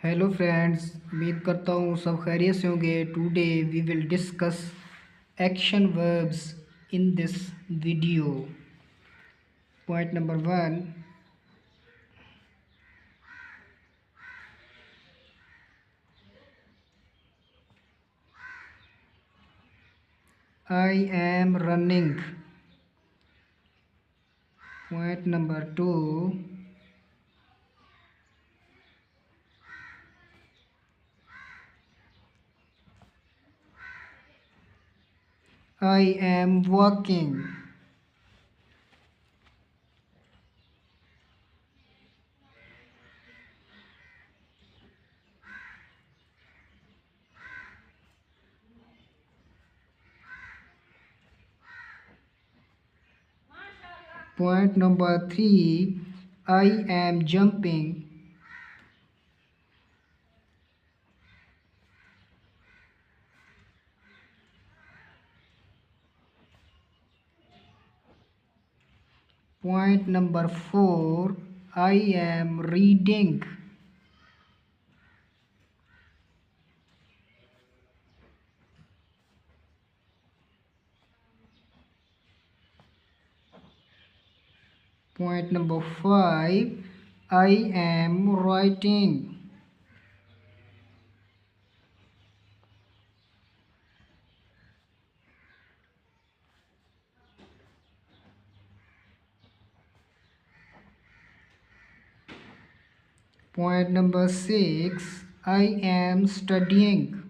Hello friends, उम्मीद करता हूँ सब खैरियत से होंगे। Today we will discuss action verbs in this video. Point number 1, I am running. Point number 2, I am walking. Point number 3, I am jumping. Point number 4, I am reading. Point number 5, I am writing. Point number 6, I am studying.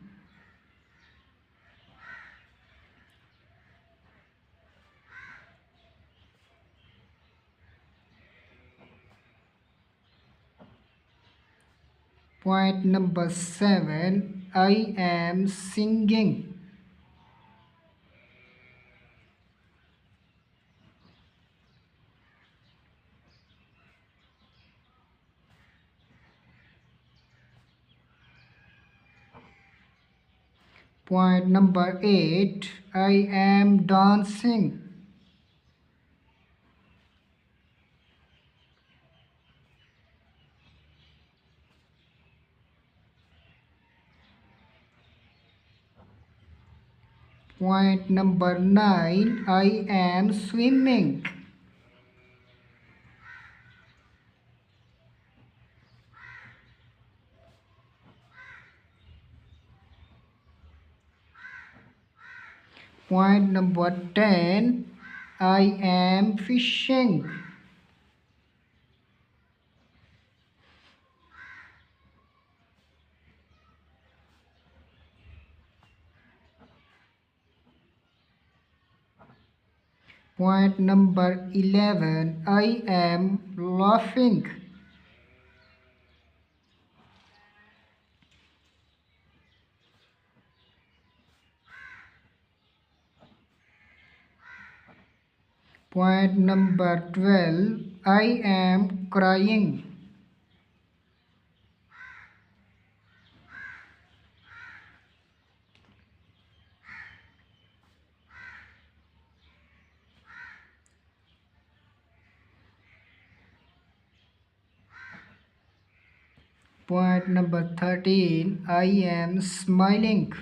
Point number 7, I am singing. Point number 8, I am dancing. Point number 9, I am swimming. Point number 10, I am fishing. Point number 11, I am laughing. Point number 12, I am crying. Point number 13, I am smiling.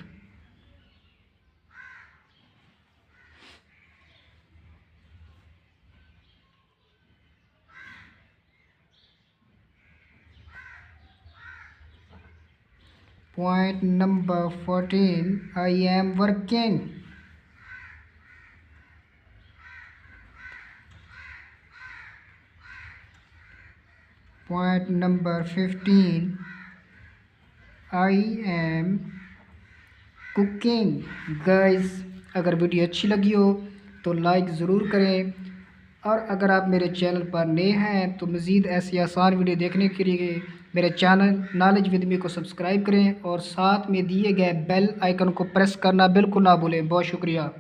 Point number 14, I am working. Point number 15, I am cooking. Guys, अगर video अच्छी लगी हो तो like ज़रूर करें, और अगर आप मेरे चैनल पर नए हैं तो मज़ीद ऐसी आसान वीडियो देखने के लिए मेरे चैनल नॉलेज विद मी को सब्सक्राइब करें और साथ में दिए गए बेल आइकन को प्रेस करना बिल्कुल ना भूलें। बहुत शुक्रिया।